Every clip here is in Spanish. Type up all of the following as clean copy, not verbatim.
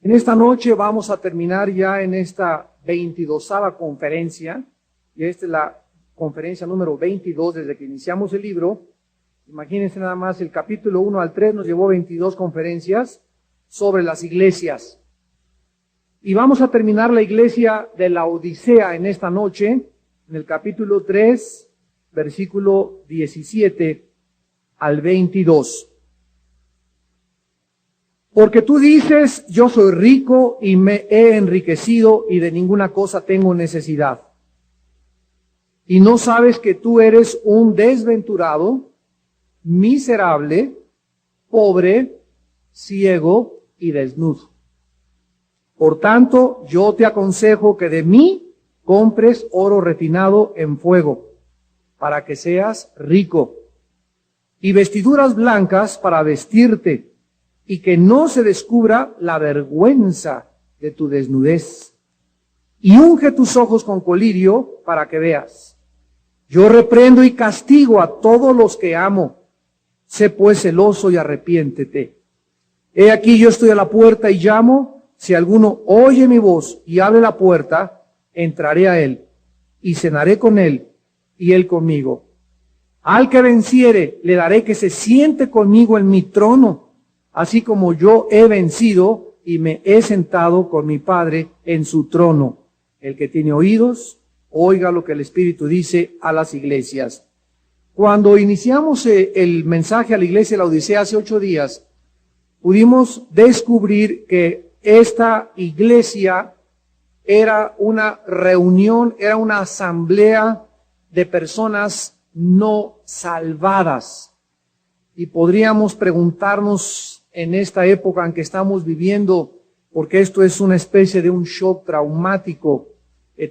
En esta noche vamos a terminar ya en esta 22ª conferencia, y esta es la conferencia número 22 desde que iniciamos el libro. Imagínense nada más, el capítulo 1 al 3 nos llevó 22 conferencias sobre las iglesias. Y vamos a terminar la iglesia de la Odisea en esta noche, en el capítulo 3, versículo 17 al 22. Porque tú dices, yo soy rico y me he enriquecido y de ninguna cosa tengo necesidad. Y no sabes que tú eres un desventurado, miserable, pobre, ciego y desnudo. Por tanto, yo te aconsejo que de mí compres oro refinado en fuego, para que seas rico, y vestiduras blancas para vestirte, y que no se descubra la vergüenza de tu desnudez. Y unge tus ojos con colirio para que veas. Yo reprendo y castigo a todos los que amo. Sé pues celoso y arrepiéntete. He aquí yo estoy a la puerta y llamo. Si alguno oye mi voz y abre la puerta, entraré a él y cenaré con él y él conmigo. Al que venciere, le daré que se siente conmigo en mi trono, así como yo he vencido y me he sentado con mi Padre en su trono. El que tiene oídos, oiga lo que el Espíritu dice a las iglesias. Cuando iniciamos el mensaje a la iglesia de la Odisea hace 8 días, pudimos descubrir que esta iglesia era una reunión, era una asamblea de personas no salvadas. Y podríamos preguntarnos en esta época en que estamos viviendo, porque esto es una especie de un shock traumático,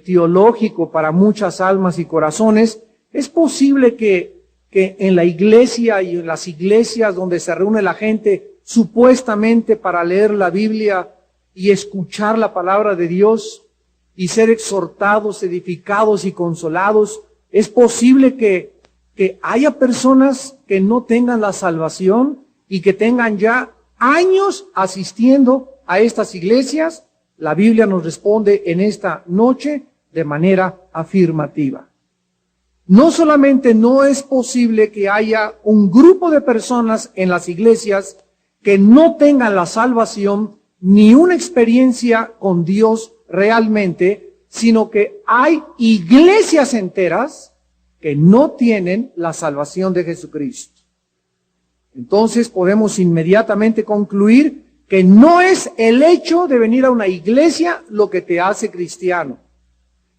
teológico para muchas almas y corazones, ¿es posible que en la iglesia y en las iglesias donde se reúne la gente supuestamente para leer la Biblia y escuchar la palabra de Dios y ser exhortados, edificados y consolados, es posible que haya personas que no tengan la salvación y que tengan ya años asistiendo a estas iglesias? La Biblia nos responde en esta noche de manera afirmativa. No solamente no es posible que haya un grupo de personas en las iglesias que no tengan la salvación ni una experiencia con Dios realmente, sino que hay iglesias enteras que no tienen la salvación de Jesucristo. Entonces podemos inmediatamente concluir que no es el hecho de venir a una iglesia lo que te hace cristiano.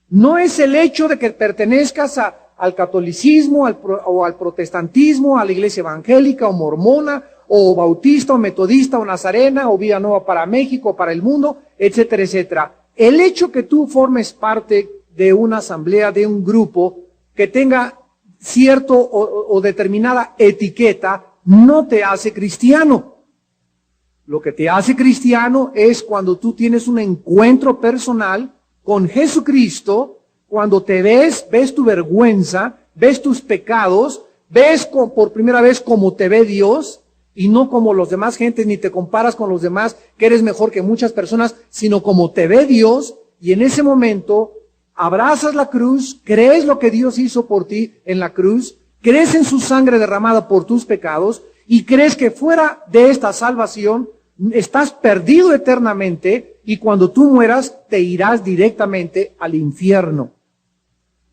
No es el hecho de que pertenezcas al catolicismo o al protestantismo, a la iglesia evangélica o mormona, o bautista o metodista o nazarena o Vida Nueva para México, para el mundo, etcétera, etcétera. El hecho que tú formes parte de una asamblea, de un grupo que tenga cierto o determinada etiqueta, no te hace cristiano. Lo que te hace cristiano es cuando tú tienes un encuentro personal con Jesucristo, cuando te ves tu vergüenza, ves tus pecados, ves por primera vez cómo te ve Dios, y no como los demás gentes, ni te comparas con los demás, que eres mejor que muchas personas, sino como te ve Dios, y en ese momento abrazas la cruz, crees lo que Dios hizo por ti en la cruz, crees en su sangre derramada por tus pecados, y crees que fuera de esta salvación estás perdido eternamente, y cuando tú mueras te irás directamente al infierno.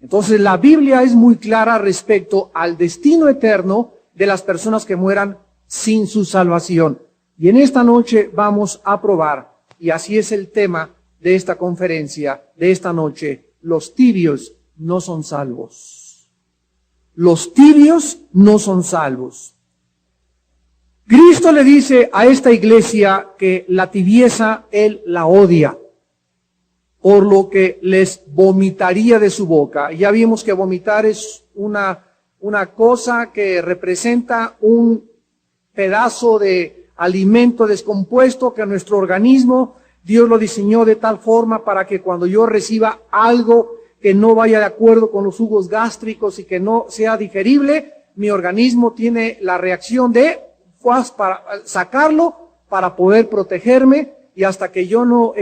Entonces la Biblia es muy clara respecto al destino eterno de las personas que mueran sin su salvación. Y en esta noche vamos a probar, y así es el tema de esta conferencia, de esta noche: los tibios no son salvos. Los tibios no son salvos. Cristo le dice a esta iglesia que la tibieza Él la odia, por lo que les vomitaría de su boca. Ya vimos que vomitar es una cosa que representa un pedazo de alimento descompuesto que nuestro organismo, Dios lo diseñó de tal forma para que cuando yo reciba algo que no vaya de acuerdo con los jugos gástricos y que no sea digerible, mi organismo tiene la reacción de para sacarlo para poder protegerme, y hasta que yo no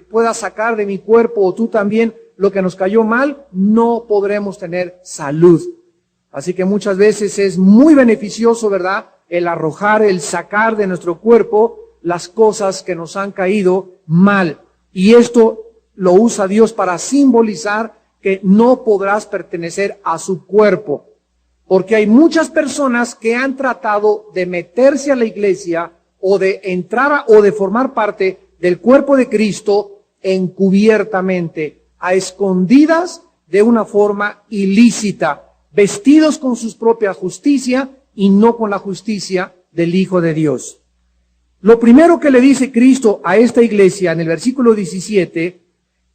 pueda sacar de mi cuerpo, o tú también, lo que nos cayó mal, no podremos tener salud. Así que muchas veces es muy beneficioso, ¿verdad?, el arrojar, el sacar de nuestro cuerpo las cosas que nos han caído mal. Y esto lo usa Dios para simbolizar que no podrás pertenecer a su cuerpo. Porque hay muchas personas que han tratado de meterse a la iglesia o de entrar o de formar parte del cuerpo de Cristo encubiertamente, a escondidas, de una forma ilícita, vestidos con su propia justicia y no con la justicia del Hijo de Dios. Lo primero que le dice Cristo a esta iglesia en el versículo 17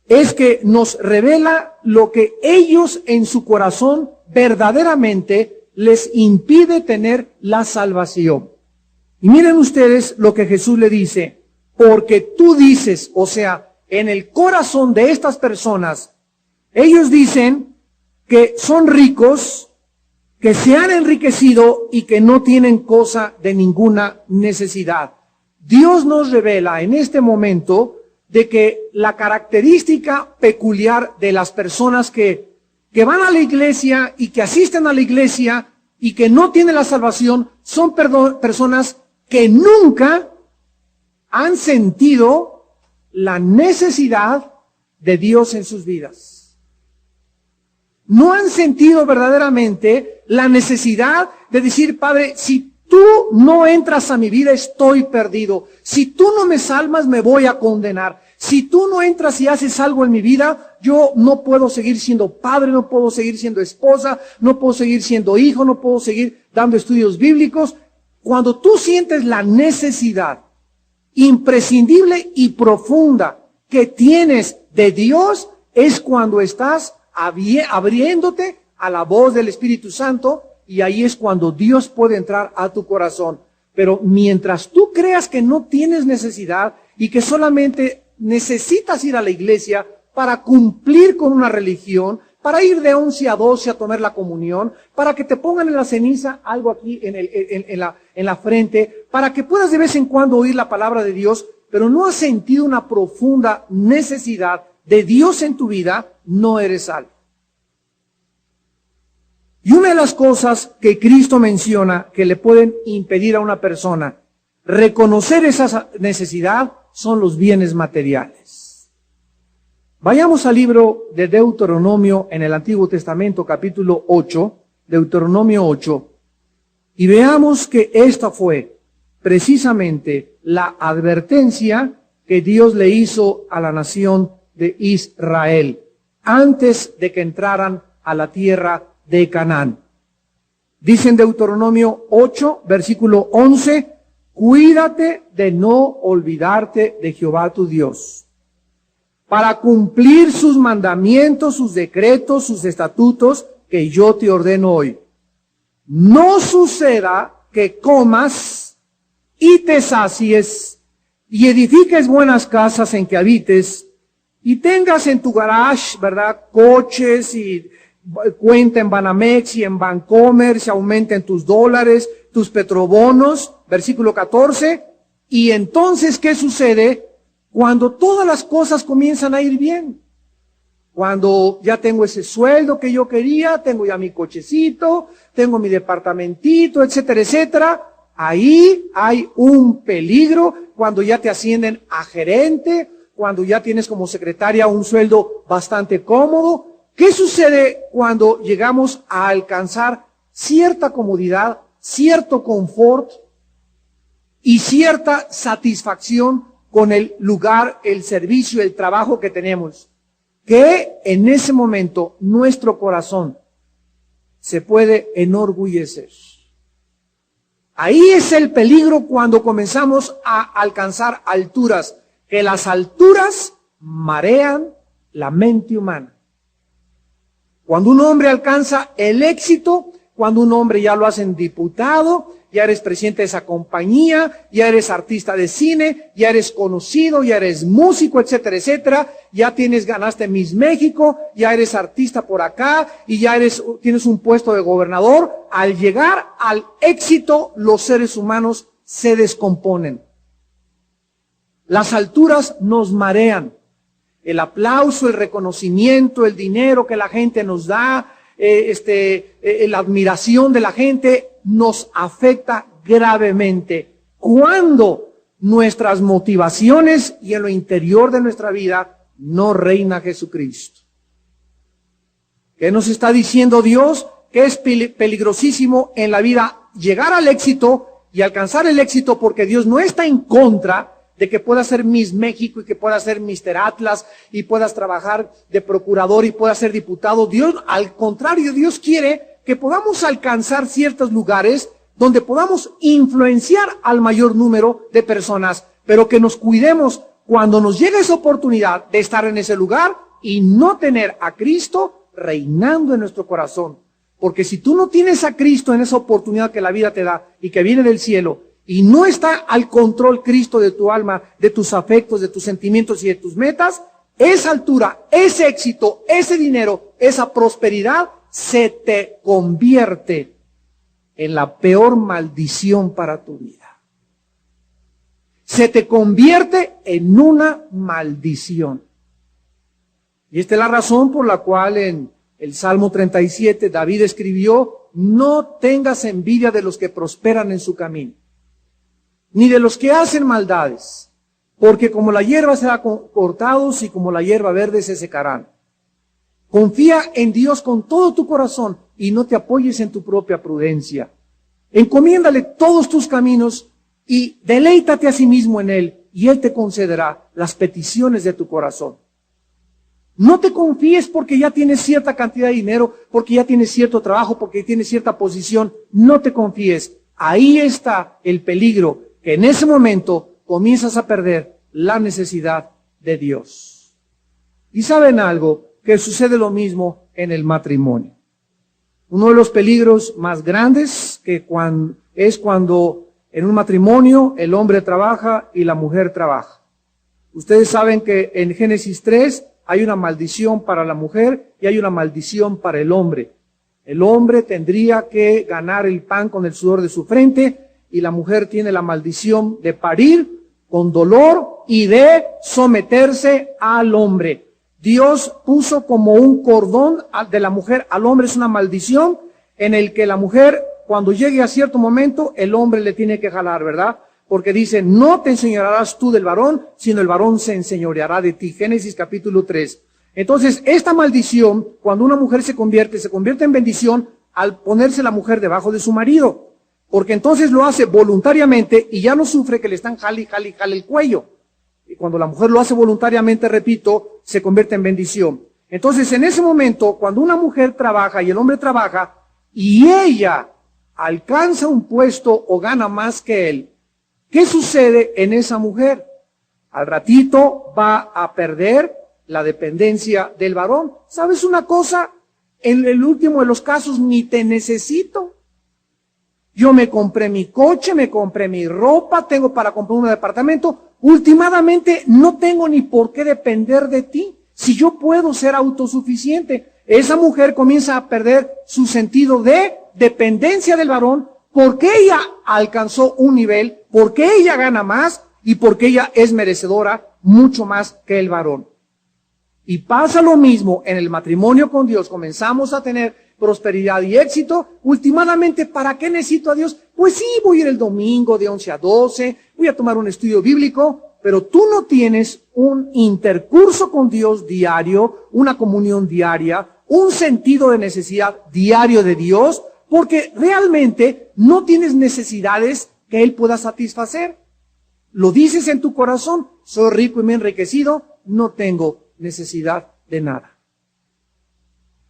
es que nos revela lo que ellos en su corazón verdaderamente les impide tener la salvación. Y miren ustedes lo que Jesús le dice: porque tú dices, o sea, en el corazón de estas personas, ellos dicen que son ricos, que se han enriquecido y que no tienen cosa de ninguna necesidad. Dios nos revela en este momento de que la característica peculiar de las personas que van a la iglesia y que asisten a la iglesia y que no tienen la salvación son personas que nunca han sentido la necesidad de Dios en sus vidas. No han sentido verdaderamente la necesidad de decir: Padre, si tú no entras a mi vida, estoy perdido. Si tú no me salvas, me voy a condenar. Si tú no entras y haces algo en mi vida, yo no puedo seguir siendo padre, no puedo seguir siendo esposa, no puedo seguir siendo hijo, no puedo seguir dando estudios bíblicos. Cuando tú sientes la necesidad imprescindible y profunda que tienes de Dios, es cuando estás abriéndote a la voz del Espíritu Santo, y ahí es cuando Dios puede entrar a tu corazón. Pero mientras tú creas que no tienes necesidad y que solamente necesitas ir a la iglesia para cumplir con una religión, para ir de 11 a 12 a tomar la comunión, para que te pongan en la ceniza algo aquí en la frente, para que puedas de vez en cuando oír la palabra de Dios, pero no has sentido una profunda necesidad de Dios en tu vida, no eres salvo. Y una de las cosas que Cristo menciona que le pueden impedir a una persona reconocer esa necesidad son los bienes materiales. Vayamos al libro de Deuteronomio en el Antiguo Testamento, capítulo 8, Deuteronomio 8, y veamos que esta fue precisamente la advertencia que Dios le hizo a la nación de Israel antes de que entraran a la tierra de Canaán. Dice en Deuteronomio 8, versículo 11, cuídate de no olvidarte de Jehová tu Dios, para cumplir sus mandamientos, sus decretos, sus estatutos que yo te ordeno hoy. No suceda que comas y te sacies y edifiques buenas casas en que habites y tengas en tu garage, ¿verdad?, coches y cuenta en Banamex y en Bancomer, se aumenten tus dólares, tus petrobonos, versículo 14, y entonces, ¿qué sucede? Cuando todas las cosas comienzan a ir bien, cuando ya tengo ese sueldo que yo quería, tengo ya mi cochecito, tengo mi departamentito, etcétera, etcétera, ahí hay un peligro cuando ya te ascienden a gerente, cuando ya tienes como secretaria un sueldo bastante cómodo. ¿Qué sucede cuando llegamos a alcanzar cierta comodidad, cierto confort y cierta satisfacción con el lugar, el servicio, el trabajo que tenemos? Que en ese momento nuestro corazón se puede enorgullecer. Ahí es el peligro cuando comenzamos a alcanzar alturas, que las alturas marean la mente humana. Cuando un hombre alcanza el éxito, cuando un hombre ya lo hacen diputado, ya eres presidente de esa compañía, ya eres artista de cine, ya eres conocido, ya eres músico, etcétera, etcétera, ya ganaste Miss México, ya eres artista por acá y ya tienes un puesto de gobernador. Al llegar al éxito, los seres humanos se descomponen. Las alturas nos marean. El aplauso, el reconocimiento, el dinero que la gente nos da, la admiración de la gente nos afecta gravemente. Cuando nuestras motivaciones y en lo interior de nuestra vida no reina Jesucristo. ¿Qué nos está diciendo Dios? Que es peligrosísimo en la vida llegar al éxito y alcanzar el éxito, porque Dios no está en contra de que puedas ser Miss México y que puedas ser Mr. Atlas y puedas trabajar de procurador y puedas ser diputado. Dios, al contrario, Dios quiere que podamos alcanzar ciertos lugares donde podamos influenciar al mayor número de personas, pero que nos cuidemos cuando nos llegue esa oportunidad de estar en ese lugar y no tener a Cristo reinando en nuestro corazón. Porque si tú no tienes a Cristo en esa oportunidad que la vida te da y que viene del cielo, y no está al control Cristo de tu alma, de tus afectos, de tus sentimientos y de tus metas, esa altura, ese éxito, ese dinero, esa prosperidad se te convierte en la peor maldición para tu vida. Se te convierte en una maldición. Y esta es la razón por la cual en el Salmo 37 David escribió: no tengas envidia de los que prosperan en su camino, ni de los que hacen maldades, porque como la hierba serán cortados y como la hierba verde se secarán. Confía en Dios con todo tu corazón y no te apoyes en tu propia prudencia. Encomiéndale todos tus caminos y deleítate a sí mismo en Él, y Él te concederá las peticiones de tu corazón. No te confíes porque ya tienes cierta cantidad de dinero, porque ya tienes cierto trabajo, porque tienes cierta posición. No te confíes. Ahí está el peligro, que en ese momento comienzas a perder la necesidad de Dios. Y ¿saben algo? Que sucede lo mismo en el matrimonio. Uno de los peligros más grandes es cuando en un matrimonio el hombre trabaja y la mujer trabaja. Ustedes saben que en Génesis 3 hay una maldición para la mujer y hay una maldición para el hombre. El hombre tendría que ganar el pan con el sudor de su frente, y la mujer tiene la maldición de parir con dolor y de someterse al hombre. Dios puso como un cordón de la mujer al hombre, es una maldición en el que la mujer, cuando llegue a cierto momento, el hombre le tiene que jalar, ¿verdad? Porque dice: no te enseñorearás tú del varón, sino el varón se enseñoreará de ti. Génesis capítulo 3. Entonces, esta maldición, cuando una mujer se convierte en bendición al ponerse la mujer debajo de su marido. Porque entonces lo hace voluntariamente y ya no sufre que le están jale el cuello. Y cuando la mujer lo hace voluntariamente, repito, se convierte en bendición. Entonces, en ese momento, cuando una mujer trabaja y el hombre trabaja, y ella alcanza un puesto o gana más que él, ¿qué sucede en esa mujer? Al ratito va a perder la dependencia del varón. ¿Sabes una cosa? En el último de los casos, ni te necesito. Yo me compré mi coche, me compré mi ropa, tengo para comprar un departamento. Últimamente no tengo ni por qué depender de ti, si yo puedo ser autosuficiente. Esa mujer comienza a perder su sentido de dependencia del varón, porque ella alcanzó un nivel, porque ella gana más y porque ella es merecedora mucho más que el varón. Y pasa lo mismo en el matrimonio con Dios. Comenzamos a tener prosperidad y éxito. Últimamente, ¿para qué necesito a Dios? Pues sí, voy a ir el domingo de 11 a 12, voy a tomar un estudio bíblico, pero tú no tienes un intercurso con Dios diario, una comunión diaria, un sentido de necesidad diario de Dios, porque realmente no tienes necesidades que Él pueda satisfacer. Lo dices en tu corazón: soy rico y me he enriquecido, no tengo necesidad de nada.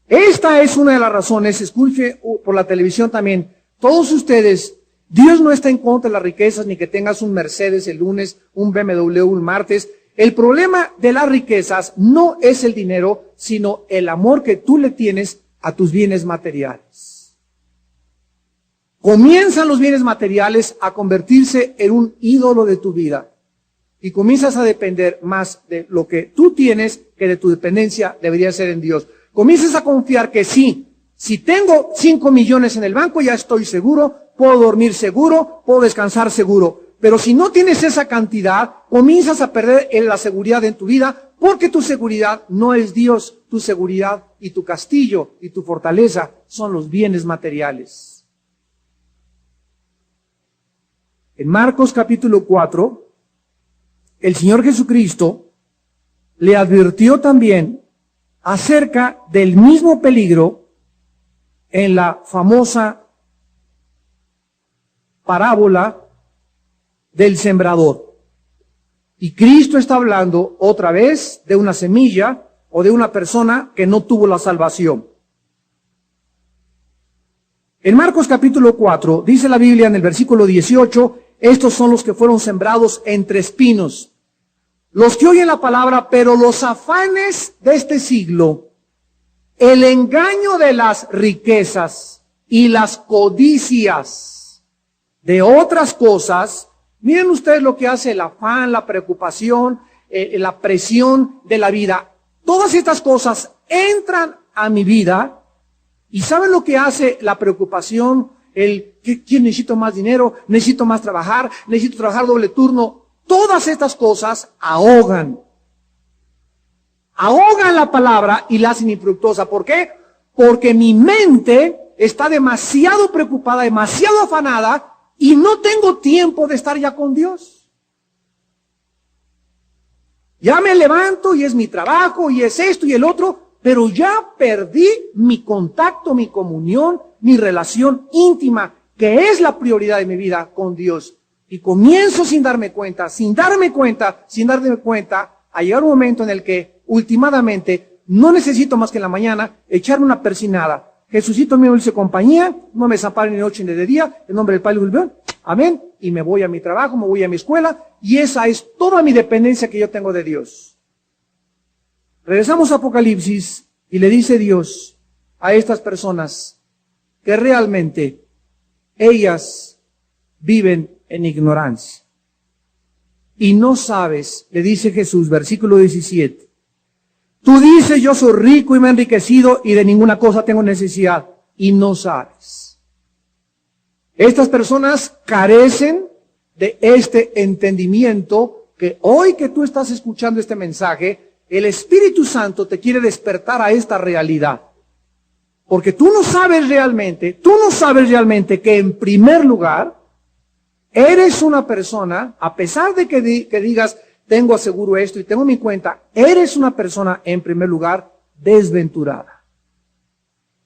Esta es una de las razones. Escuche por la televisión también, todos ustedes, Dios no está en contra de las riquezas, ni que tengas un Mercedes el lunes, un BMW un martes. El problema de las riquezas no es el dinero, sino el amor que tú le tienes a tus bienes materiales. Comienzan los bienes materiales a convertirse en un ídolo de tu vida. Y comienzas a depender más de lo que tú tienes que de tu dependencia debería ser en Dios. Comienzas a confiar que sí, si tengo 5 millones en el banco ya estoy seguro, puedo dormir seguro, puedo descansar seguro. Pero si no tienes esa cantidad, comienzas a perder la seguridad en tu vida, porque tu seguridad no es Dios. Tu seguridad y tu castillo y tu fortaleza son los bienes materiales. En Marcos capítulo 4, el Señor Jesucristo le advirtió también acerca del mismo peligro en la famosa parábola del sembrador. Y Cristo está hablando otra vez de una semilla o de una persona que no tuvo la salvación. En Marcos capítulo 4, dice la Biblia en el versículo 18, estos son los que fueron sembrados entre espinos. Los que oyen la palabra, pero los afanes de este siglo, el engaño de las riquezas y las codicias de otras cosas. Miren ustedes lo que hace el afán, la preocupación, la presión de la vida. Todas estas cosas entran a mi vida y ¿saben lo que hace la preocupación? ¿Quién necesito más dinero? Necesito más trabajar, necesito trabajar doble turno. Todas estas cosas ahogan la palabra y la hacen infructuosa. ¿Por qué? Porque mi mente está demasiado preocupada, demasiado afanada y no tengo tiempo de estar ya con Dios. Ya me levanto y es mi trabajo y es esto y el otro, pero ya perdí mi contacto, mi comunión, mi relación íntima, que es la prioridad de mi vida con Dios. Y comienzo sin darme cuenta, a llegar un momento en el que, últimamente, no necesito más que en la mañana echarme una persinada. Jesucito mío, dulce compañía, no me desampare ni noche ni de día, en nombre del Padre y del Hijo, amén. Y me voy a mi trabajo, me voy a mi escuela, y esa es toda mi dependencia que yo tengo de Dios. Regresamos a Apocalipsis, y le dice Dios a estas personas que realmente ellas viven en ignorancia. Y no sabes, le dice Jesús, versículo 17. Tú dices, yo soy rico y me he enriquecido y de ninguna cosa tengo necesidad. Y no sabes. Estas personas carecen de este entendimiento que hoy que tú estás escuchando este mensaje, el Espíritu Santo te quiere despertar a esta realidad. Porque tú no sabes realmente que en primer lugar, eres una persona, a pesar de que digas, tengo aseguro esto y tengo mi cuenta, eres una persona, en primer lugar, desventurada.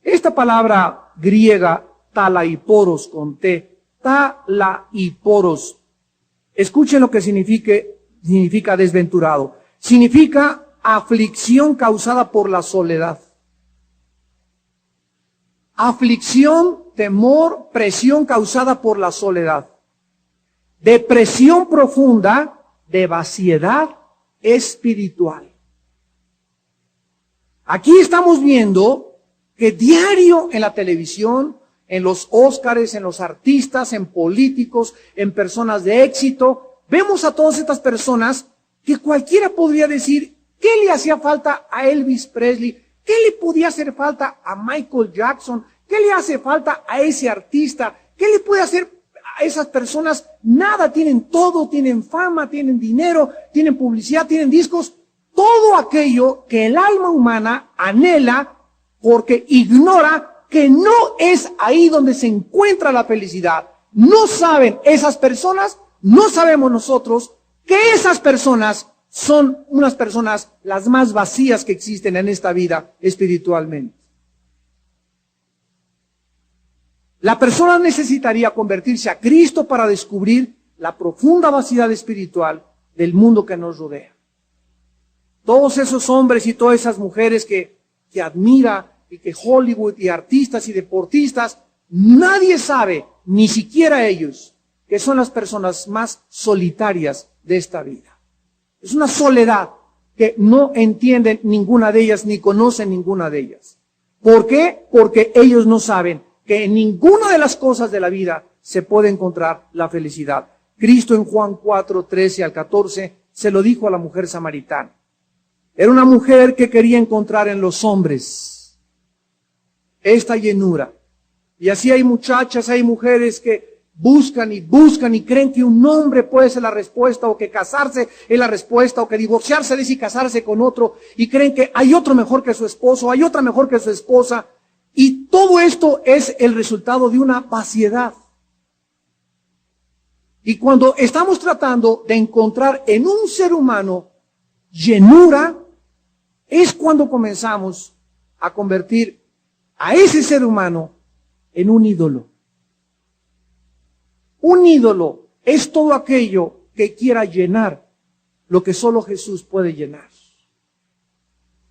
Esta palabra griega, talaiporos con T, talaiporos, escuchen lo que significa desventurado. Significa aflicción causada por la soledad. Aflicción, temor, presión causada por la soledad. Depresión profunda de vaciedad espiritual. Aquí estamos viendo que diario en la televisión, en los Óscares, en los artistas, en políticos, en personas de éxito, vemos a todas estas personas que cualquiera podría decir, ¿qué le hacía falta a Elvis Presley? ¿Qué le podía hacer falta a Michael Jackson? ¿Qué le hace falta a ese artista? ¿Qué le puede hacer a esas personas? Nada, tienen todo, tienen fama, tienen dinero, tienen publicidad, tienen discos, todo aquello que el alma humana anhela porque ignora que no es ahí donde se encuentra la felicidad. No saben esas personas, no sabemos nosotros que esas personas son unas personas las más vacías que existen en esta vida espiritualmente. La persona necesitaría convertirse a Cristo para descubrir la profunda vaciedad espiritual del mundo que nos rodea. Todos esos hombres y todas esas mujeres que admira y que Hollywood y artistas y deportistas, nadie sabe, ni siquiera ellos, que son las personas más solitarias de esta vida. Es una soledad que no entienden ninguna de ellas ni conocen ninguna de ellas. ¿Por qué? Porque ellos no saben que en ninguna de las cosas de la vida se puede encontrar la felicidad. Cristo en Juan 4, 13 al 14 se lo dijo a la mujer samaritana. Era una mujer que quería encontrar en los hombres esta llenura. Y así hay muchachas, hay mujeres que buscan y creen que un hombre puede ser la respuesta, o que casarse es la respuesta, o que divorciarse es y casarse con otro, y creen que hay otro mejor que su esposo, hay otra mejor que su esposa, y todo esto es el resultado de una vaciedad. Y cuando estamos tratando de encontrar en un ser humano llenura, es cuando comenzamos a convertir a ese ser humano en un ídolo. Un ídolo es todo aquello que quiera llenar lo que solo Jesús puede llenar.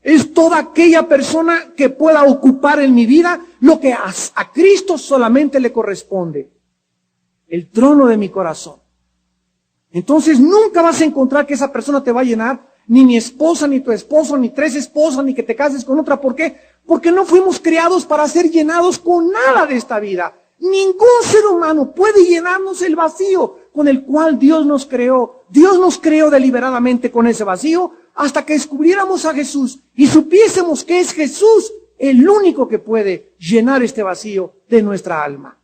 Es toda aquella persona que pueda ocupar en mi vida lo que a Cristo solamente le corresponde. El trono de mi corazón. Entonces nunca vas a encontrar que esa persona te va a llenar, ni mi esposa, ni tu esposo, ni 3 esposas, ni que te cases con otra. ¿Por qué? Porque no fuimos creados para ser llenados con nada de esta vida. Ningún ser humano puede llenarnos el vacío con el cual Dios nos creó. Dios nos creó deliberadamente con ese vacío hasta que descubriéramos a Jesús y supiésemos que es Jesús el único que puede llenar este vacío de nuestra alma.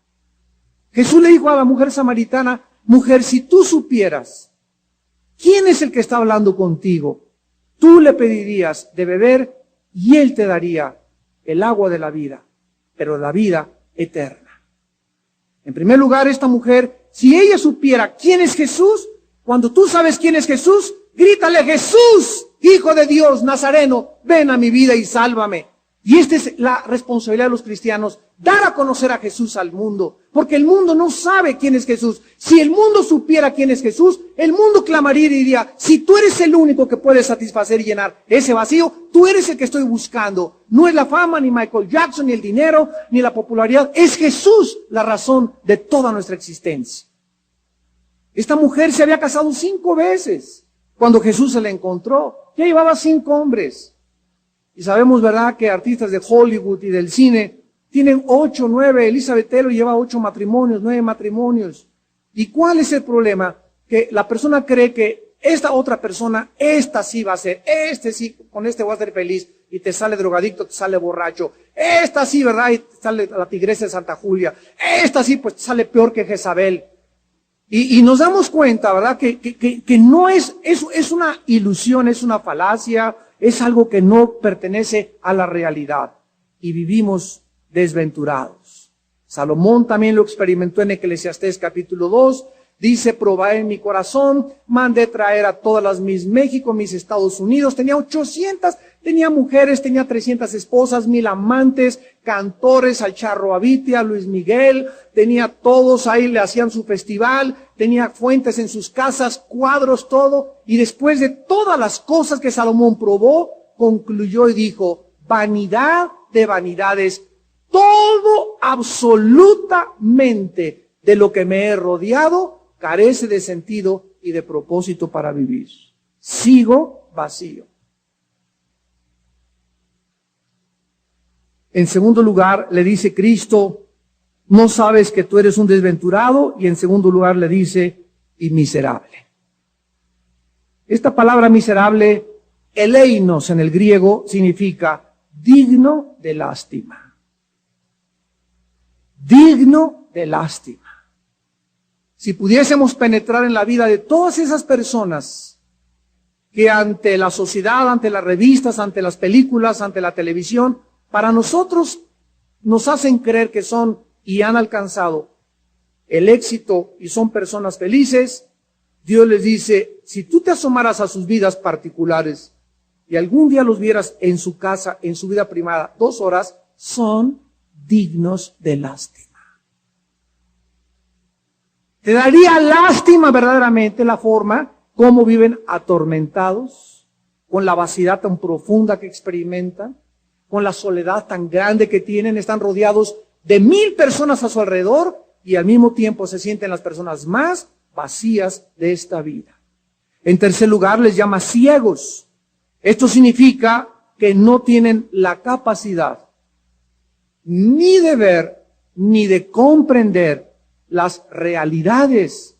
Jesús le dijo a la mujer samaritana: mujer, si tú supieras quién es el que está hablando contigo, tú le pedirías de beber y él te daría el agua de la vida, pero la vida eterna. En primer lugar, esta mujer, si ella supiera quién es Jesús, cuando tú sabes quién es Jesús, grítale: Jesús, Hijo de Dios, Nazareno, ven a mi vida y sálvame. Y esta es la responsabilidad de los cristianos, dar a conocer a Jesús al mundo, porque el mundo no sabe quién es Jesús. Si el mundo supiera quién es Jesús, el mundo clamaría y diría: si tú eres el único que puede satisfacer y llenar ese vacío, tú eres el que estoy buscando. No es la fama, ni Michael Jackson, ni el dinero, ni la popularidad. Es Jesús la razón de toda nuestra existencia. Esta mujer se había casado 5 veces cuando Jesús se la encontró. Ya llevaba 5 hombres. Y sabemos, ¿verdad?, que artistas de Hollywood y del cine tienen 8, 9, Elizabeth Taylor lleva 8 matrimonios, 9 matrimonios. ¿Y cuál es el problema? Que la persona cree que esta otra persona, esta sí va a ser, este sí, con este voy a ser feliz, y te sale drogadicto, te sale borracho. Esta sí, ¿verdad?, y te sale la tigresa de Santa Julia. Esta sí, pues te sale peor que Jezabel. Y nos damos cuenta, ¿verdad?, que no es una ilusión, es una falacia, es algo que no pertenece a la realidad. Y vivimos desventurados. Salomón también lo experimentó en Eclesiastés capítulo 2. Dice: probé en mi corazón, mandé traer a todas las Miss México, Miss Estados Unidos. Tenía 800, tenía mujeres, tenía 300 esposas, 1000 amantes, cantores, al Charro Abitia, a Luis Miguel. Tenía todos ahí, le hacían su festival. Tenía fuentes en sus casas, cuadros, todo. Y después de todas las cosas que Salomón probó, concluyó y dijo: vanidad de vanidades, todo absolutamente de lo que me he rodeado carece de sentido y de propósito para vivir. Sigo vacío. En segundo lugar, le dice Cristo: no sabes que tú eres un desventurado. Y en segundo lugar le dice: y miserable. Esta palabra miserable, eleinos en el griego, significa digno de lástima. Digno de lástima. Si pudiésemos penetrar en la vida de todas esas personas que ante la sociedad, ante las revistas, ante las películas, ante la televisión, para nosotros nos hacen creer que son y han alcanzado el éxito y son personas felices, Dios les dice: si tú te asomaras a sus vidas particulares y algún día los vieras en su casa, en su vida privada, 2 horas, son dignos de lástima. Te daría lástima verdaderamente la forma como viven atormentados, con la vaciedad tan profunda que experimentan, con la soledad tan grande que tienen. Están rodeados de 1000 personas a su alrededor y al mismo tiempo se sienten las personas más vacías de esta vida. En tercer lugar, les llama ciegos. Esto significa que no tienen la capacidad ni de ver ni de comprender las realidades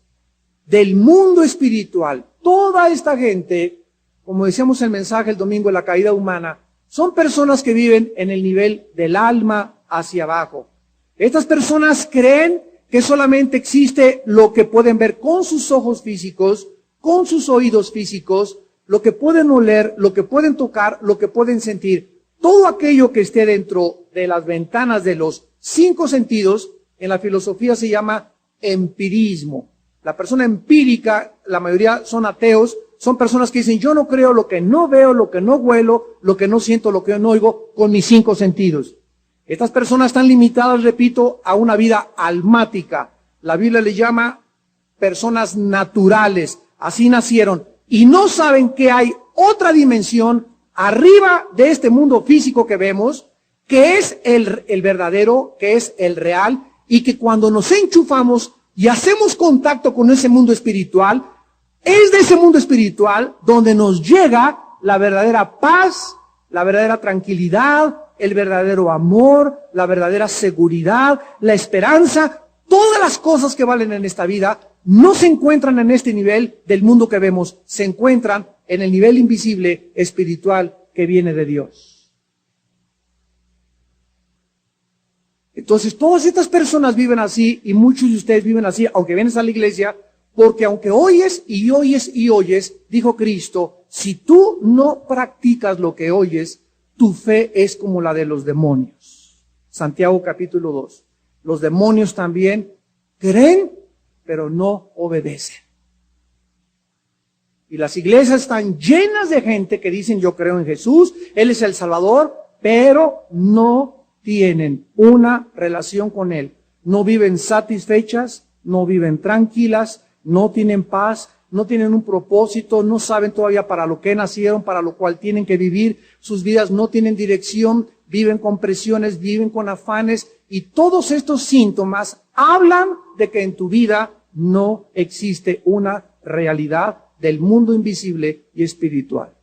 del mundo espiritual. Toda esta gente, como decíamos en el mensaje el domingo de la caída humana, son personas que viven en el nivel del alma hacia abajo. Estas personas creen que solamente existe lo que pueden ver con sus ojos físicos, con sus oídos físicos, lo que pueden oler, lo que pueden tocar, lo que pueden sentir. Todo aquello que esté dentro de las ventanas de los 5 sentidos, en la filosofía se llama empirismo. La persona empírica, la mayoría son ateos, son personas que dicen, yo no creo lo que no veo, lo que no huelo, lo que no siento, lo que no oigo, con mis 5 sentidos. Estas personas están limitadas, repito, a una vida almática. La Biblia le llama personas naturales, así nacieron, y no saben que hay otra dimensión arriba de este mundo físico que vemos, que es el verdadero, que es el real, y que cuando nos enchufamos y hacemos contacto con ese mundo espiritual, es de ese mundo espiritual donde nos llega la verdadera paz, la verdadera tranquilidad, el verdadero amor, la verdadera seguridad, la esperanza. Todas las cosas que valen en esta vida no se encuentran en este nivel del mundo que vemos, se encuentran en el nivel invisible espiritual que viene de Dios. Entonces, todas estas personas viven así, y muchos de ustedes viven así, aunque vienes a la iglesia, porque aunque oyes y oyes y oyes, dijo Cristo, si tú no practicas lo que oyes, tu fe es como la de los demonios. Santiago capítulo 2. Los demonios también creen, pero no obedecen. Y las iglesias están llenas de gente que dicen, yo creo en Jesús, Él es el Salvador, pero no tienen una relación con Él. No viven satisfechas, no viven tranquilas, no tienen paz, no tienen un propósito, no saben todavía para lo que nacieron, para lo cual tienen que vivir. Sus vidas no tienen dirección, viven con presiones, viven con afanes, y todos estos síntomas hablan de que en tu vida no existe una realidad del mundo invisible y espiritual.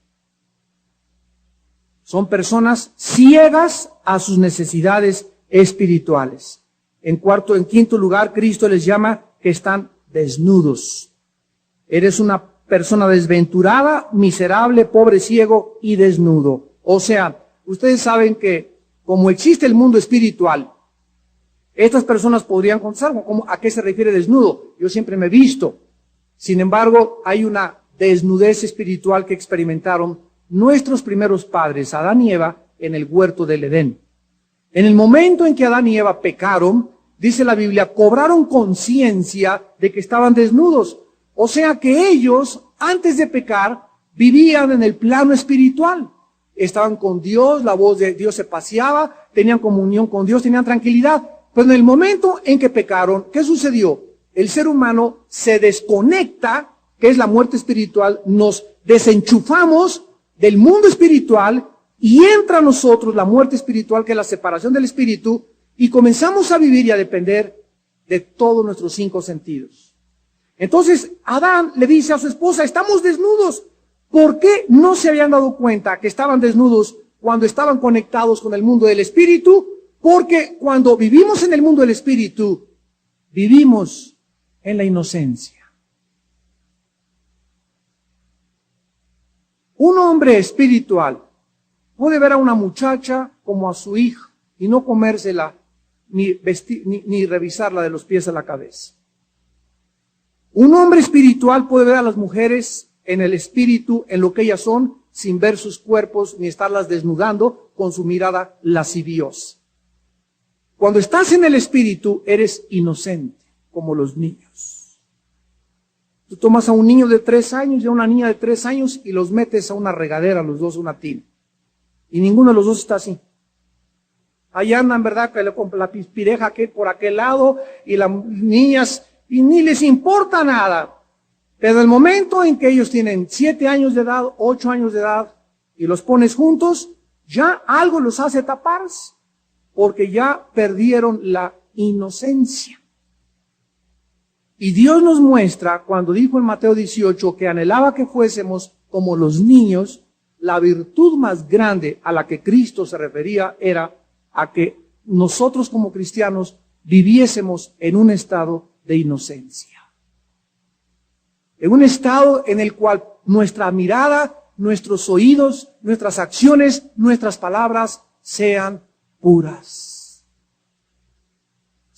Son personas ciegas a sus necesidades espirituales. En quinto lugar, Cristo les llama que están desnudos. Eres una persona desventurada, miserable, pobre, ciego y desnudo. O sea, ustedes saben que como existe el mundo espiritual, estas personas podrían contestar, ¿a qué se refiere desnudo? Yo siempre me he visto. Sin embargo, hay una desnudez espiritual que experimentaron nuestros primeros padres, Adán y Eva, en el huerto del Edén. En el momento en que Adán y Eva pecaron, dice la Biblia, cobraron conciencia de que estaban desnudos. O sea que ellos, antes de pecar, vivían en el plano espiritual. Estaban con Dios, la voz de Dios se paseaba, tenían comunión con Dios, tenían tranquilidad. Pero en el momento en que pecaron, ¿qué sucedió? El ser humano se desconecta, que es la muerte espiritual, nos desenchufamos del mundo espiritual y entra a nosotros la muerte espiritual, que es la separación del espíritu, y comenzamos a vivir y a depender de todos nuestros 5 sentidos. Entonces, Adán le dice a su esposa, estamos desnudos. ¿Por qué no se habían dado cuenta que estaban desnudos cuando estaban conectados con el mundo del espíritu? Porque cuando vivimos en el mundo del espíritu, vivimos en la inocencia. Un hombre espiritual puede ver a una muchacha como a su hija y no comérsela ni revisarla de los pies a la cabeza. Un hombre espiritual puede ver a las mujeres en el espíritu, en lo que ellas son, sin ver sus cuerpos ni estarlas desnudando con su mirada lasciviosa. Cuando estás en el espíritu, eres inocente, como los niños. Tú tomas a un niño de 3 años y a una niña de 3 años y los metes a una regadera, los dos a una tina. Y ninguno de los dos está así. Ahí andan, ¿verdad? Con la pispireja que por aquel lado y las niñas, y ni les importa nada. Pero el momento en que ellos tienen 7 años de edad, 8 años de edad, y los pones juntos, ya algo los hace taparse, porque ya perdieron la inocencia. Y Dios nos muestra, cuando dijo en Mateo 18 que anhelaba que fuésemos como los niños, la virtud más grande a la que Cristo se refería era a que nosotros como cristianos viviésemos en un estado de inocencia. En un estado en el cual nuestra mirada, nuestros oídos, nuestras acciones, nuestras palabras sean puras.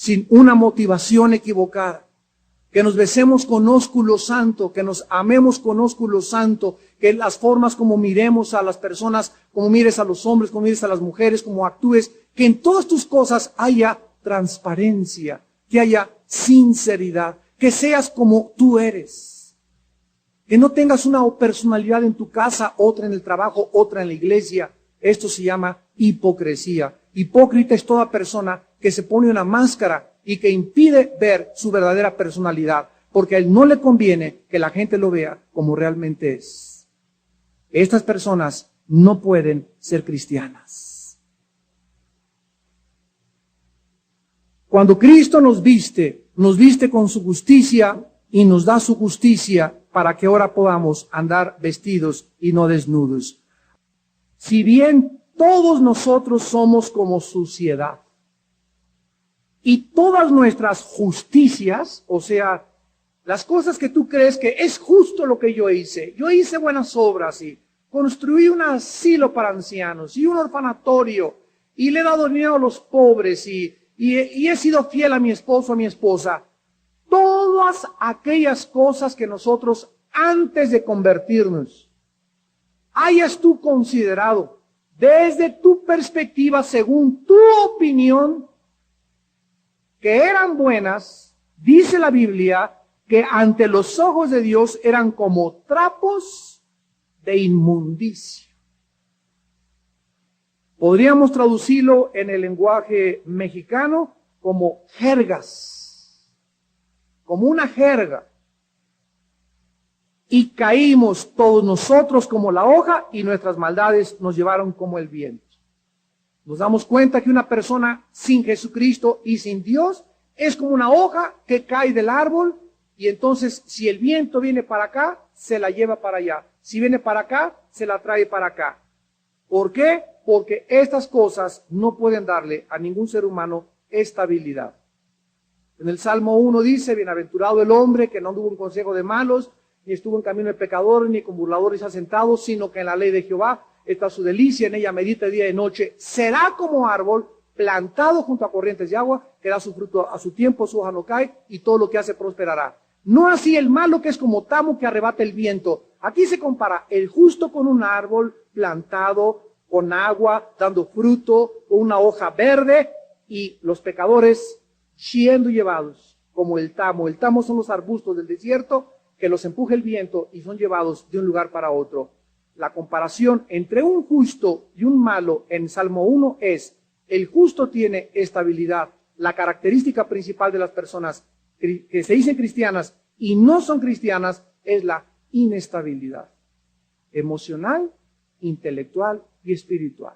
sin una motivación equivocada. Que nos besemos con ósculo santo, que nos amemos con ósculo santo, que las formas como miremos a las personas, como mires a los hombres, como mires a las mujeres, como actúes, que en todas tus cosas haya transparencia, que haya sinceridad, que seas como tú eres. Que no tengas una personalidad en tu casa, otra en el trabajo, otra en la iglesia. Esto se llama hipocresía. Hipócrita es toda persona que se pone una máscara y que impide ver su verdadera personalidad, porque a él no le conviene que la gente lo vea como realmente es. Estas personas no pueden ser cristianas. Cuando Cristo nos viste con su justicia y nos da su justicia para que ahora podamos andar vestidos y no desnudos. Si bien todos nosotros somos como suciedad, y todas nuestras justicias, o sea, las cosas que tú crees que es justo lo que yo hice buenas obras y construí un asilo para ancianos y un orfanatorio y le he dado dinero a los pobres y he sido fiel a mi esposo, a mi esposa. Todas aquellas cosas que nosotros antes de convertirnos hayas tú considerado desde tu perspectiva, según tu opinión, que eran buenas, dice la Biblia, que ante los ojos de Dios eran como trapos de inmundicia. Podríamos traducirlo en el lenguaje mexicano como jergas, como una jerga. Y caímos todos nosotros como la hoja y nuestras maldades nos llevaron como el viento. Nos damos cuenta que una persona sin Jesucristo y sin Dios es como una hoja que cae del árbol y entonces si el viento viene para acá, se la lleva para allá. Si viene para acá, se la trae para acá. ¿Por qué? Porque estas cosas no pueden darle a ningún ser humano estabilidad. En el Salmo 1 dice, bienaventurado el hombre que no anduvo en consejo de malos, ni estuvo en camino de pecadores, ni con burladores asentados, sino que en la ley de Jehová está su delicia, en ella medita día y noche. Será como árbol plantado junto a corrientes de agua, que da su fruto a su tiempo, su hoja no cae, y todo lo que hace prosperará. No así el malo, que es como tamo que arrebata el viento. Aquí se compara el justo con un árbol plantado, con agua, dando fruto, con una hoja verde, y los pecadores siendo llevados como el tamo. El tamo son los arbustos del desierto que los empuja el viento y son llevados de un lugar para otro. La comparación entre un justo y un malo en Salmo 1 es, el justo tiene estabilidad. La característica principal de las personas que se dicen cristianas y no son cristianas es la inestabilidad emocional, intelectual y espiritual.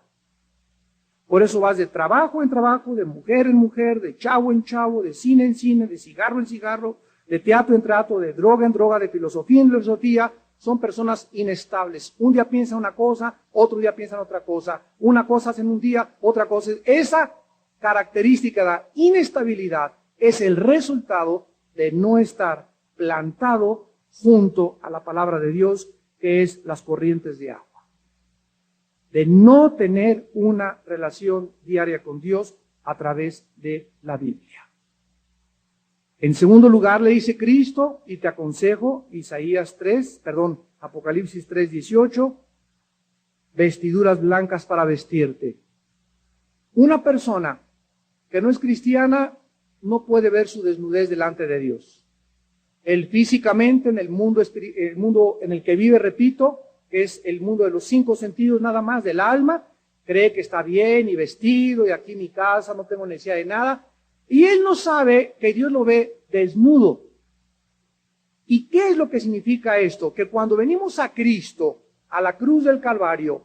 Por eso vas de trabajo en trabajo, de mujer en mujer, de chavo en chavo, de cine en cine, de cigarro en cigarro, de teatro en teatro, de droga en droga, de filosofía en filosofía. Son personas inestables. Un día piensan una cosa, otro día piensan otra cosa. Una cosa hacen un día, otra cosa. Esa característica de inestabilidad es el resultado de no estar plantado junto a la palabra de Dios, que es las corrientes de agua. De no tener una relación diaria con Dios a través de la Biblia. En segundo lugar le dice Cristo, y te aconsejo, Apocalipsis 3:18, vestiduras blancas para vestirte. Una persona que no es cristiana no puede ver su desnudez delante de Dios. Él físicamente en el mundo en el que vive, repito, que es el mundo de los 5 sentidos nada más, del alma, cree que está bien y vestido, y aquí en mi casa no tengo necesidad de nada, y él no sabe que Dios lo ve desnudo. ¿Y qué es lo que significa esto? Que cuando venimos a Cristo, a la cruz del Calvario,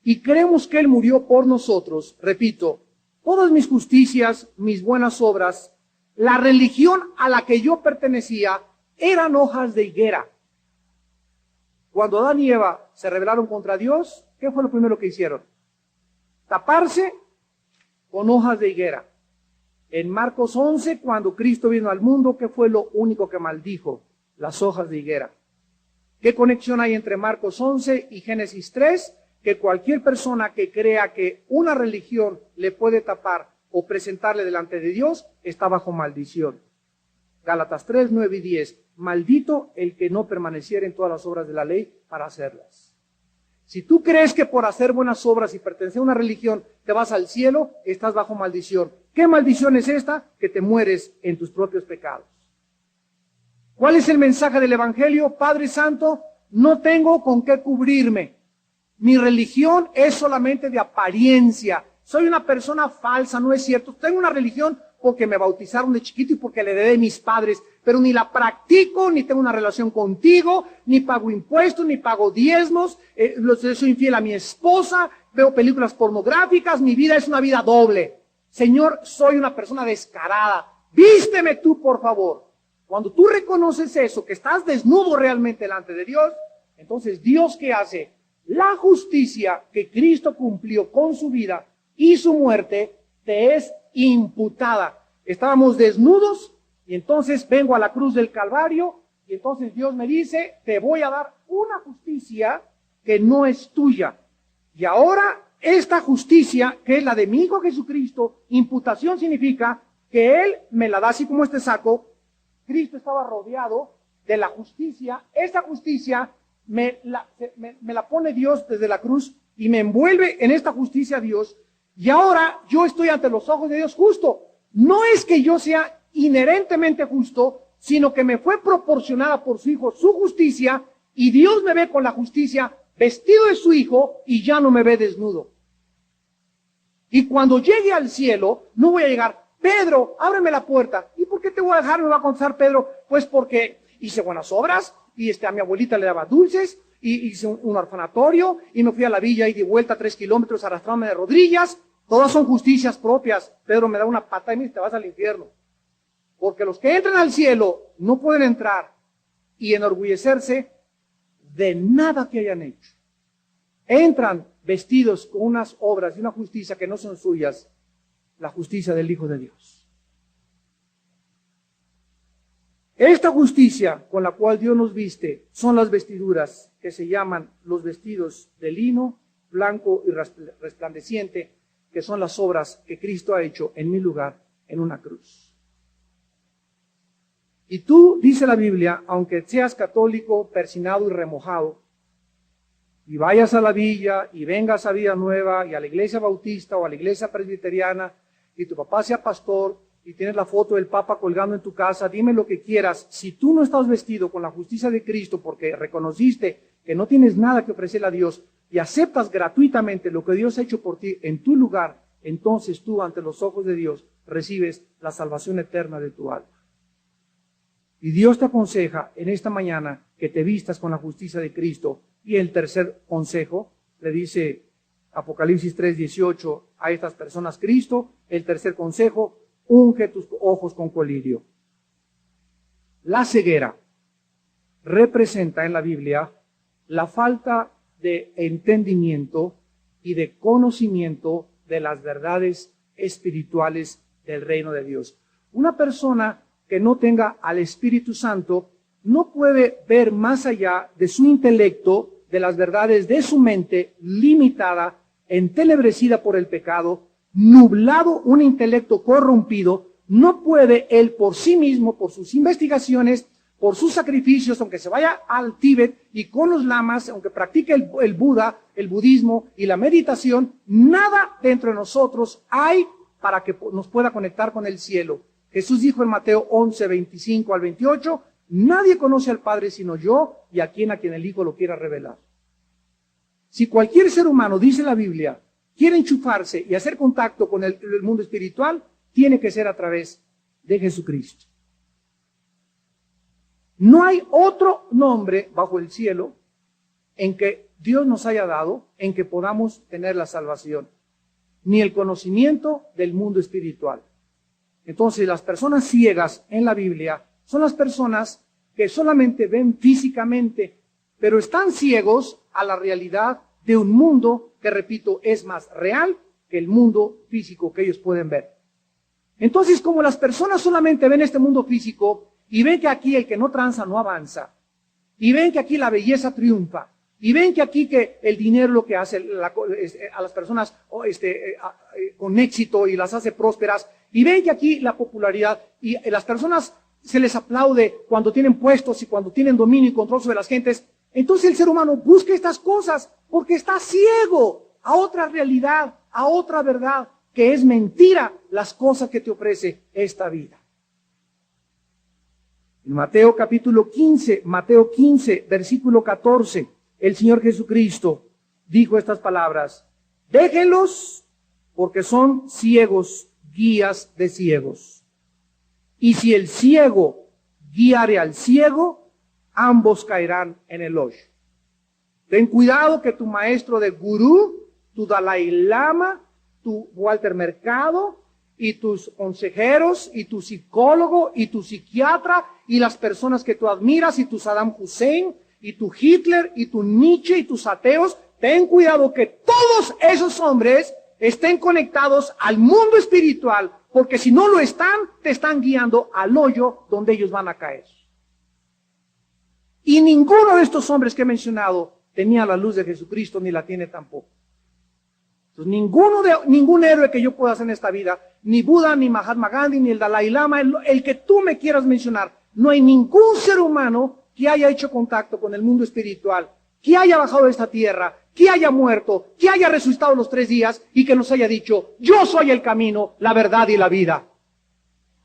y creemos que Él murió por nosotros, repito, todas mis justicias, mis buenas obras, la religión a la que yo pertenecía, eran hojas de higuera. Cuando Adán y Eva se rebelaron contra Dios, ¿qué fue lo primero que hicieron? Taparse con hojas de higuera. En Marcos 11, cuando Cristo vino al mundo, ¿qué fue lo único que maldijo? Las hojas de higuera. ¿Qué conexión hay entre Marcos 11 y Génesis 3? Que cualquier persona que crea que una religión le puede tapar o presentarle delante de Dios, está bajo maldición. Gálatas 3, 9 y 10. Maldito el que no permaneciera en todas las obras de la ley para hacerlas. Si tú crees que por hacer buenas obras y pertenecer a una religión te vas al cielo, estás bajo maldición. ¿Qué maldición es esta? Que te mueres en tus propios pecados. ¿Cuál es el mensaje del Evangelio? Padre Santo, no tengo con qué cubrirme. Mi religión es solamente de apariencia. Soy una persona falsa, no es cierto. Tengo una religión porque me bautizaron de chiquito y porque le heredé de mis padres, pero ni la practico, ni tengo una relación contigo, ni pago impuestos, ni pago diezmos, soy infiel a mi esposa, veo películas pornográficas, mi vida es una vida doble. Señor, soy una persona descarada. Vísteme tú, por favor. Cuando tú reconoces eso, que estás desnudo realmente delante de Dios, entonces Dios, ¿qué hace? La justicia que Cristo cumplió con su vida y su muerte te es imputada. Estábamos desnudos y entonces vengo a la cruz del Calvario y entonces Dios me dice, te voy a dar una justicia que no es tuya. Y ahora esta justicia, que es la de mi Hijo Jesucristo, imputación significa que Él me la da así como este saco. Cristo estaba rodeado de la justicia. Esta justicia me la pone Dios desde la cruz y me envuelve en esta justicia Dios. Y ahora yo estoy ante los ojos de Dios justo. No es que yo sea inherentemente justo, sino que me fue proporcionada por su Hijo su justicia, y Dios me ve con la justicia vestido de su Hijo y ya no me ve desnudo. Y cuando llegue al cielo, no voy a llegar, Pedro, ábreme la puerta. ¿Y por qué te voy a dejar? Me va a contestar Pedro, pues porque hice buenas obras, y a mi abuelita le daba dulces, y hice un orfanatorio, y me fui a la villa y di vuelta 3 kilómetros arrastrándome de rodillas. Todas son justicias propias. Pedro me da una patada y me dice, te vas al infierno. Porque los que entran al cielo no pueden entrar y enorgullecerse de nada que hayan hecho. Entran vestidos con unas obras y una justicia que no son suyas, la justicia del Hijo de Dios. Esta justicia con la cual Dios nos viste son las vestiduras que se llaman los vestidos de lino blanco y resplandeciente, que son las obras que Cristo ha hecho en mi lugar en una cruz. Y tú, dice la Biblia, aunque seas católico, persinado y remojado, y vayas a la villa, y vengas a Vida Nueva, y a la iglesia bautista o a la iglesia presbiteriana, y tu papá sea pastor, y tienes la foto del Papa colgando en tu casa, dime lo que quieras, si tú no estás vestido con la justicia de Cristo porque reconociste que no tienes nada que ofrecerle a Dios, y aceptas gratuitamente lo que Dios ha hecho por ti en tu lugar, entonces tú ante los ojos de Dios recibes la salvación eterna de tu alma. Y Dios te aconseja en esta mañana que te vistas con la justicia de Cristo. Y el tercer consejo, le dice Apocalipsis 3:18 a estas personas Cristo, el tercer consejo, unge tus ojos con colirio. La ceguera representa en la Biblia la falta de entendimiento y de conocimiento de las verdades espirituales del reino de Dios. Una persona que no tenga al Espíritu Santo no puede ver más allá de su intelecto, de las verdades de su mente limitada, entenebrecida por el pecado, nublado, un intelecto corrompido. No puede él por sí mismo, por sus investigaciones, por sus sacrificios, aunque se vaya al Tíbet y con los lamas, aunque practique el Buda, el budismo y la meditación, nada dentro de nosotros hay para que nos pueda conectar con el cielo. Jesús dijo en Mateo 11, 25 al 28, nadie conoce al Padre sino yo y a quien el Hijo lo quiera revelar. Si cualquier ser humano, dice la Biblia, quiere enchufarse y hacer contacto con el mundo espiritual, tiene que ser a través de Jesucristo. No hay otro nombre bajo el cielo en que Dios nos haya dado en que podamos tener la salvación, ni el conocimiento del mundo espiritual. Entonces, las personas ciegas en la Biblia son las personas que solamente ven físicamente, pero están ciegos a la realidad de un mundo que, repito, es más real que el mundo físico que ellos pueden ver. Entonces, como las personas solamente ven este mundo físico y ven que aquí el que no tranza no avanza, y ven que aquí la belleza triunfa, Y ven que aquí que el dinero lo que hace a las personas con éxito y las hace prósperas. Y ven que aquí la popularidad y las personas se les aplaude cuando tienen puestos y cuando tienen dominio y control sobre las gentes. Entonces el ser humano busca estas cosas porque está ciego a otra realidad, a otra verdad, que es mentira las cosas que te ofrece esta vida. En Mateo capítulo 15, Mateo 15, versículo 14, el Señor Jesucristo dijo estas palabras: déjenlos porque son ciegos, guías de ciegos. Y si el ciego guiare al ciego, ambos caerán en el hoyo. Ten cuidado que tu maestro de gurú, tu Dalai Lama, tu Walter Mercado y tus consejeros y tu psicólogo y tu psiquiatra y las personas que tú admiras y tu Saddam Hussein y tu Hitler y tu Nietzsche y tus ateos, ten cuidado que todos esos hombres estén conectados al mundo espiritual, porque si no lo están, te están guiando al hoyo donde ellos van a caer. Y ninguno de estos hombres que he mencionado tenía la luz de Jesucristo, ni la tiene tampoco. Entonces, ningún héroe que yo pueda hacer en esta vida, ni Buda, ni Mahatma Gandhi, ni el Dalai Lama, el que tú me quieras mencionar, no hay ningún ser humano que haya hecho contacto con el mundo espiritual, que haya bajado de esta tierra, que haya muerto, que haya resucitado los 3 días y que nos haya dicho: yo soy el camino, la verdad y la vida.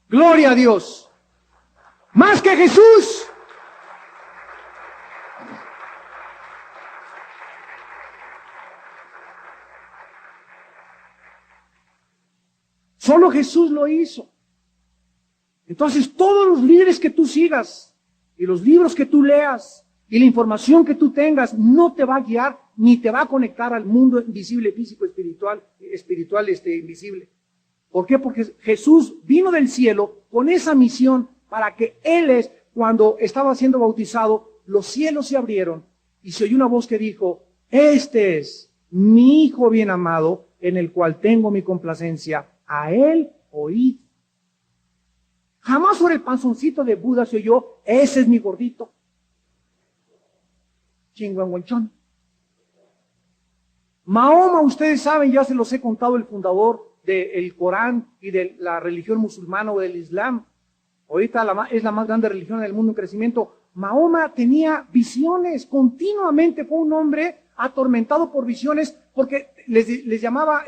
Gloria a Dios. Más que Jesús. Solo Jesús lo hizo. Entonces, todos los líderes que tú sigas y los libros que tú leas y la información que tú tengas no te va a guiar ni te va a conectar al mundo invisible, físico, espiritual, invisible. ¿Por qué? Porque Jesús vino del cielo con esa misión para que cuando estaba siendo bautizado, los cielos se abrieron y se oyó una voz que dijo: este es mi Hijo bien amado, en el cual tengo mi complacencia. A él oíd. Jamás sobre el panzoncito de Buda se oyó: ese es mi gordito. Chingüengüenchón. Mahoma, ustedes saben, ya se los he contado, el fundador del Corán y de la religión musulmana o del Islam. Ahorita es la más grande religión del mundo en crecimiento. Mahoma tenía visiones continuamente, fue un hombre atormentado por visiones porque les llamaba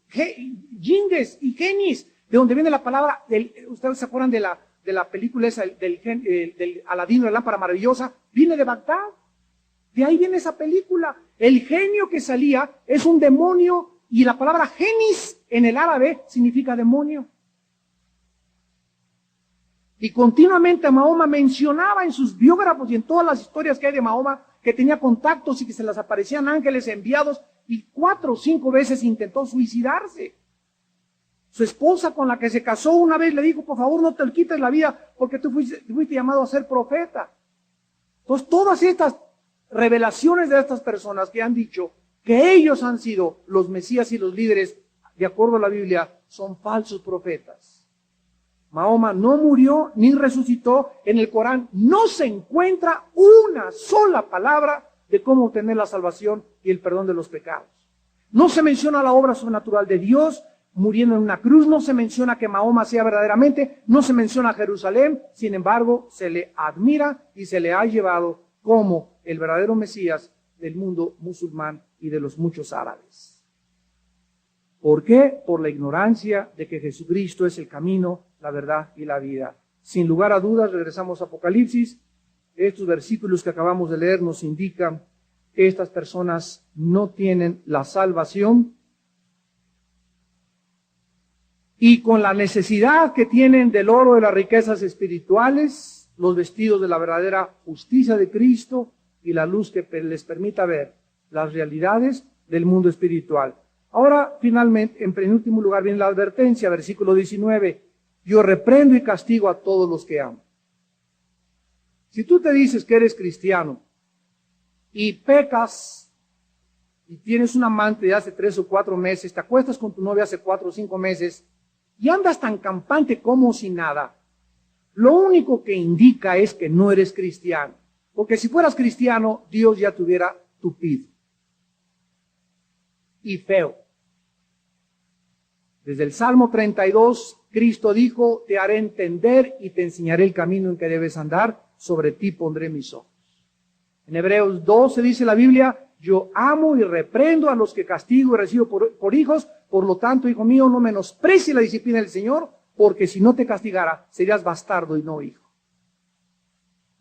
jindes y genis, de donde viene la palabra, ustedes se acuerdan de la película esa, del Aladino, la lámpara maravillosa, viene de Bagdad, de ahí viene esa película. El genio que salía es un demonio, y la palabra genis en el árabe significa demonio. Y continuamente Mahoma mencionaba en sus biógrafos y en todas las historias que hay de Mahoma que tenía contactos y que se les aparecían ángeles enviados, y 4 o 5 veces intentó suicidarse. Su esposa, con la que se casó, una vez le dijo: por favor, no te quites la vida porque tú fuiste llamado a ser profeta. Entonces, todas estas revelaciones de estas personas que han dicho que ellos han sido los Mesías y los líderes, de acuerdo a la Biblia, son falsos profetas. Mahoma no murió ni resucitó. En el Corán no se encuentra una sola palabra de cómo obtener la salvación y el perdón de los pecados. No se menciona la obra sobrenatural de Dios muriendo en una cruz, no se menciona que Mahoma sea verdaderamente, no se menciona Jerusalén. Sin embargo, se le admira y se le ha llevado como el verdadero Mesías del mundo musulmán y de los muchos árabes. ¿Por qué? Por la ignorancia de que Jesucristo es el camino, la verdad y la vida. Sin lugar a dudas, regresamos a Apocalipsis. Estos versículos que acabamos de leer nos indican que estas personas no tienen la salvación, y con la necesidad que tienen del oro, de las riquezas espirituales, los vestidos de la verdadera justicia de Cristo y la luz que les permita ver las realidades del mundo espiritual. Ahora, finalmente, en penúltimo lugar, viene la advertencia, versículo 19. Yo reprendo y castigo a todos los que amo. Si tú te dices que eres cristiano y pecas y tienes un amante de hace 3 o 4 meses, te acuestas con tu novia hace 4 o 5 meses y andas tan campante como si nada, lo único que indica es que no eres cristiano. Porque si fueras cristiano, Dios ya te hubiera tupido y feo. Desde el Salmo 32, Cristo dijo, te haré entender y te enseñaré el camino en que debes andar, sobre ti pondré mis ojos. En Hebreos 12 dice la Biblia, yo amo y reprendo a los que castigo y recibo por hijos, por lo tanto, hijo mío, no menosprecies la disciplina del Señor, porque si no te castigara, serías bastardo y no hijo.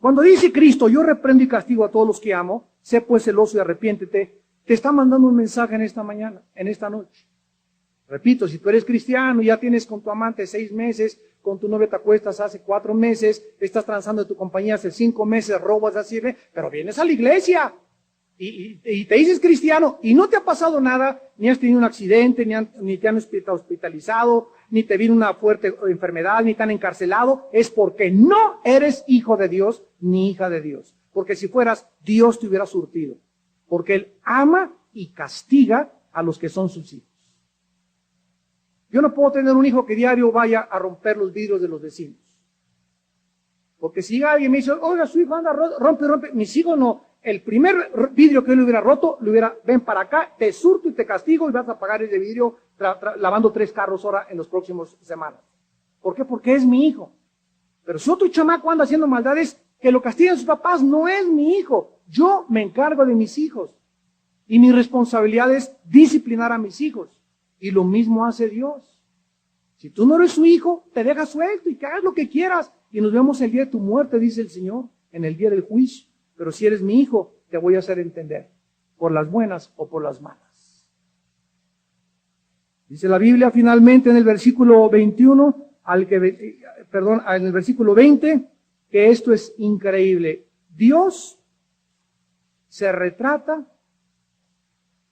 Cuando dice Cristo, yo reprendo y castigo a todos los que amo, sé pues celoso y arrepiéntete, te está mandando un mensaje en esta mañana, en esta noche. Repito, si tú eres cristiano, ya tienes con tu amante 6 meses, con tu novia te acuestas hace 4 meses, estás transando de tu compañía hace 5 meses, robas así, pero vienes a la iglesia y te dices cristiano y no te ha pasado nada, ni has tenido un accidente, ni te han hospitalizado, ni te vino una fuerte enfermedad, ni te han encarcelado, es porque no eres hijo de Dios ni hija de Dios. Porque si fueras, Dios te hubiera surtido. Porque Él ama y castiga a los que son sus hijos. Yo no puedo tener un hijo que diario vaya a romper los vidrios de los vecinos. Porque si alguien me dice, oiga, su hijo anda, rompe, mis hijos no. El primer vidrio que él hubiera roto, ven para acá, te surto y te castigo y vas a pagar ese vidrio lavando 3 carros ahora en los próximos semanas. ¿Por qué? Porque es mi hijo. Pero si otro chamaco anda haciendo maldades, que lo castiguen sus papás, no es mi hijo. Yo me encargo de mis hijos. Y mi responsabilidad es disciplinar a mis hijos. Y lo mismo hace Dios. Si tú no eres su hijo, te dejas suelto y que hagas lo que quieras. Y nos vemos el día de tu muerte, dice el Señor, en el día del juicio. Pero si eres mi hijo, te voy a hacer entender, por las buenas o por las malas. Dice la Biblia finalmente en el versículo 21, en el versículo 20, que esto es increíble. Dios se retrata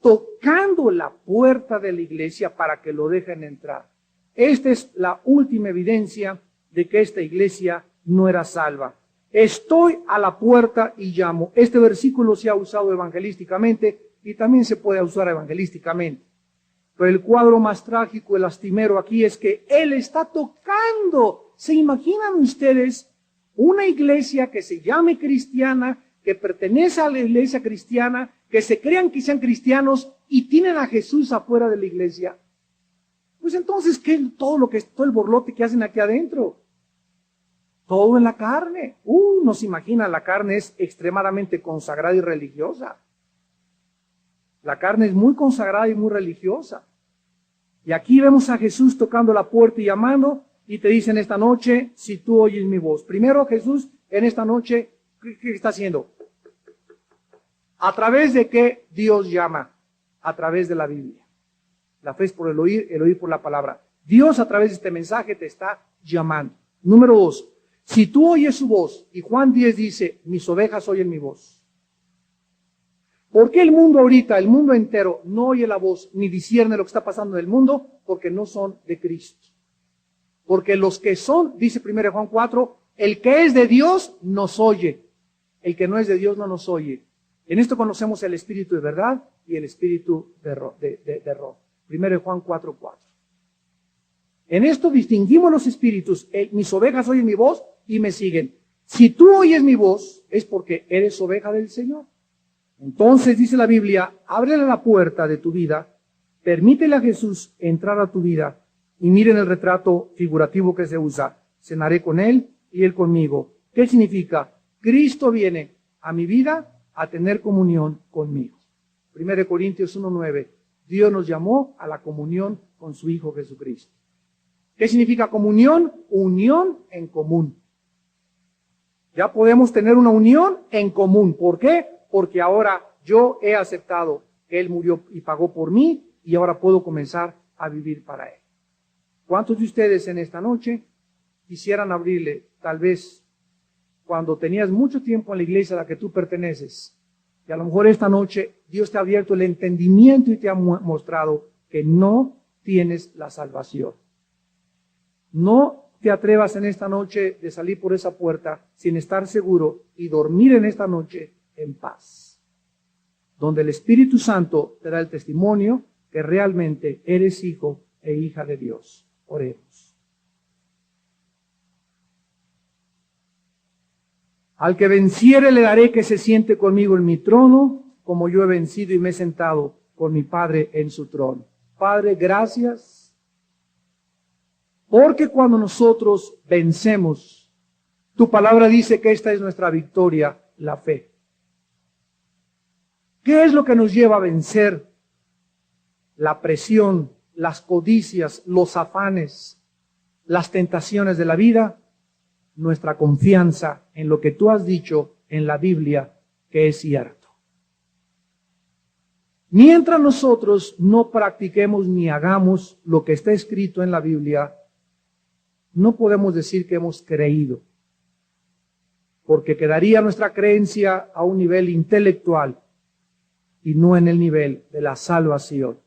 tocando la puerta de la iglesia para que lo dejen entrar. Esta es la última evidencia de que esta iglesia no era salva. Estoy a la puerta y llamo. Este versículo se ha usado evangelísticamente y también se puede usar evangelísticamente. Pero el cuadro más trágico y lastimero aquí es que Él está tocando. ¿Se imaginan ustedes una iglesia que se llame cristiana, que pertenece a la iglesia cristiana, que se crean que sean cristianos y tienen a Jesús afuera de la iglesia? Pues entonces, ¿qué es todo el borlote que hacen aquí adentro? Todo en la carne. No se imagina, la carne es extremadamente consagrada y religiosa. La carne es muy consagrada y muy religiosa. Y aquí vemos a Jesús tocando la puerta y llamando, y te dicen esta noche, si tú oyes mi voz. Primero Jesús, en esta noche, ¿qué está haciendo? ¿A través de qué Dios llama? A través de la Biblia. La fe es por el oír por la palabra. Dios a través de este mensaje te está llamando. Número 2. Si tú oyes su voz, y Juan 10 dice, mis ovejas oyen mi voz. ¿Por qué el mundo ahorita, el mundo entero, no oye la voz ni discierne lo que está pasando en el mundo? Porque no son de Cristo. Porque los que son, dice 1 Juan 4, el que es de Dios nos oye. El que no es de Dios no nos oye. En esto conocemos el espíritu de verdad y el espíritu de error. 1 Juan 4:4. En esto distinguimos los espíritus. Mis ovejas oyen mi voz y me siguen. Si tú oyes mi voz, es porque eres oveja del Señor. Entonces, dice la Biblia, ábrele la puerta de tu vida, permítele a Jesús entrar a tu vida, y miren el retrato figurativo que se usa. Cenaré con Él y Él conmigo. ¿Qué significa? Cristo viene a mi vida a tener comunión conmigo. 1 Corintios 1:9. Dios nos llamó a la comunión con su Hijo Jesucristo. ¿Qué significa comunión? Unión en común. Ya podemos tener una unión en común. ¿Por qué? Porque ahora yo he aceptado que Él murió y pagó por mí y ahora puedo comenzar a vivir para Él. ¿Cuántos de ustedes en esta noche quisieran abrirle, tal vez cuando tenías mucho tiempo en la iglesia a la que tú perteneces, y a lo mejor esta noche Dios te ha abierto el entendimiento y te ha mostrado que no tienes la salvación? No te atrevas en esta noche de salir por esa puerta sin estar seguro y dormir en esta noche en paz, donde el Espíritu Santo te da el testimonio que realmente eres hijo e hija de Dios. Oremos. Al que venciere le daré que se siente conmigo en mi trono, como yo he vencido y me he sentado con mi Padre en su trono. Padre, gracias, porque cuando nosotros vencemos, tu palabra dice que esta es nuestra victoria, la fe. ¿Qué es lo que nos lleva a vencer la presión, las codicias, los afanes, las tentaciones de la vida? Nuestra confianza en lo que tú has dicho en la Biblia, que es cierto. Mientras nosotros no practiquemos ni hagamos lo que está escrito en la Biblia, no podemos decir que hemos creído, porque quedaría nuestra creencia a un nivel intelectual y no en el nivel de la salvación.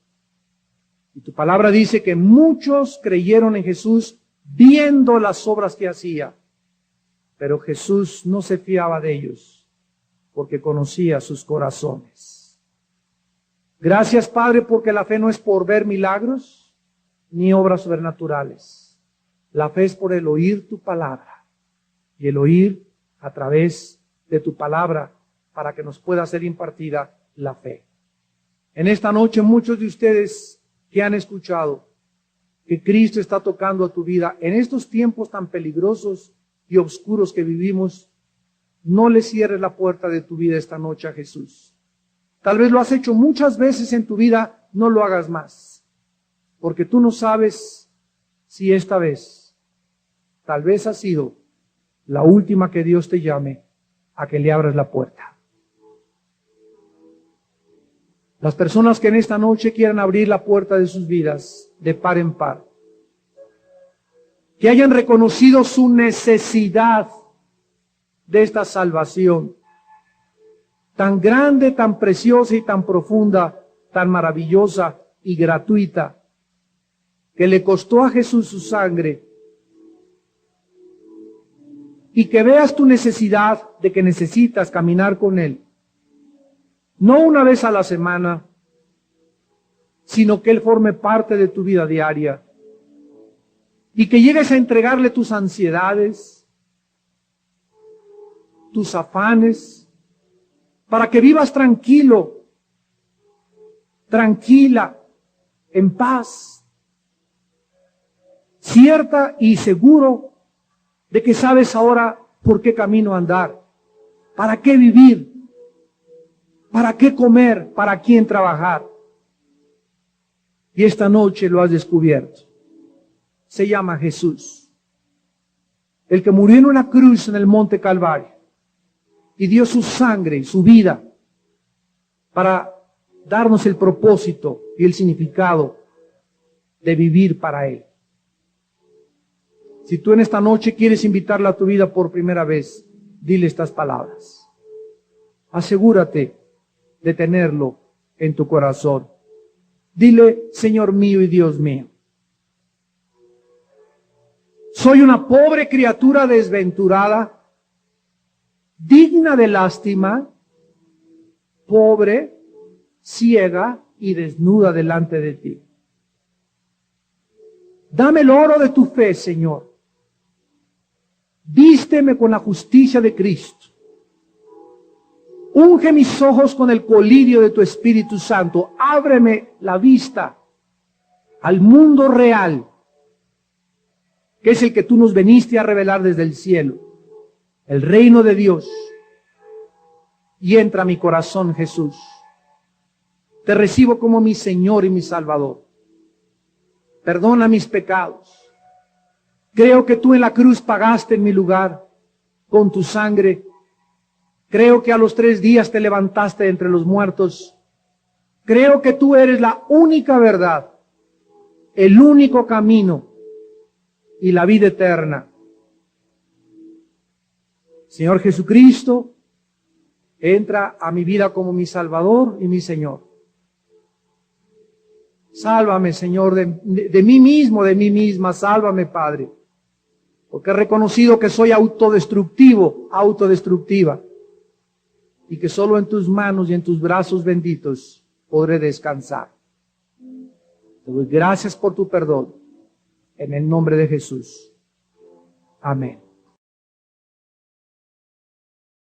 Y tu palabra dice que muchos creyeron en Jesús viendo las obras que hacía, pero Jesús no se fiaba de ellos, porque conocía sus corazones. Gracias, Padre, porque la fe no es por ver milagros ni obras sobrenaturales. La fe es por el oír tu palabra, y el oír a través de tu palabra para que nos pueda ser impartida la fe. En esta noche muchos de ustedes que han escuchado que Cristo está tocando a tu vida en estos tiempos tan peligrosos y oscuros que vivimos, no le cierres la puerta de tu vida esta noche a Jesús. Tal vez lo has hecho muchas veces en tu vida, no lo hagas más, porque tú no sabes si esta vez, tal vez ha sido la última que Dios te llame a que le abras la puerta. Las personas que en esta noche quieran abrir la puerta de sus vidas de par en par, que hayan reconocido su necesidad de esta salvación, tan grande, tan preciosa y tan profunda, tan maravillosa y gratuita, que le costó a Jesús su sangre, y que veas tu necesidad de que necesitas caminar con Él, no una vez a la semana, sino que Él forme parte de tu vida diaria, y que llegues a entregarle tus ansiedades, tus afanes, para que vivas tranquilo, tranquila, en paz, cierta y seguro de que sabes ahora por qué camino andar, para qué vivir, para qué comer, para quién trabajar. Y esta noche lo has descubierto. Se llama Jesús, el que murió en una cruz en el monte Calvario y dio su sangre y su vida para darnos el propósito y el significado de vivir para Él. Si tú en esta noche quieres invitarla a tu vida por primera vez, dile estas palabras. Asegúrate de tenerlo en tu corazón. Dile: Señor mío y Dios mío, soy una pobre criatura desventurada, digna de lástima, pobre, ciega y desnuda delante de ti. Dame el oro de tu fe, Señor. Vísteme con la justicia de Cristo. Unge mis ojos con el colirio de tu Espíritu Santo. Ábreme la vista al mundo real, que es el que tú nos veniste a revelar desde el cielo, el reino de Dios. Y entra a mi corazón, Jesús. Te recibo como mi Señor y mi Salvador. Perdona mis pecados. Creo que tú en la cruz pagaste en mi lugar con tu sangre. Creo que a los 3 días te levantaste entre los muertos. Creo que tú eres la única verdad, el único camino y la vida eterna. Señor Jesucristo, entra a mi vida como mi Salvador y mi Señor. Sálvame, Señor, de mí mismo, de mí misma. Sálvame, Padre, porque he reconocido que soy autodestructivo, autodestructiva, y que solo en tus manos y en tus brazos benditos podré descansar. Te doy gracias por tu perdón, en el nombre de Jesús. Amén.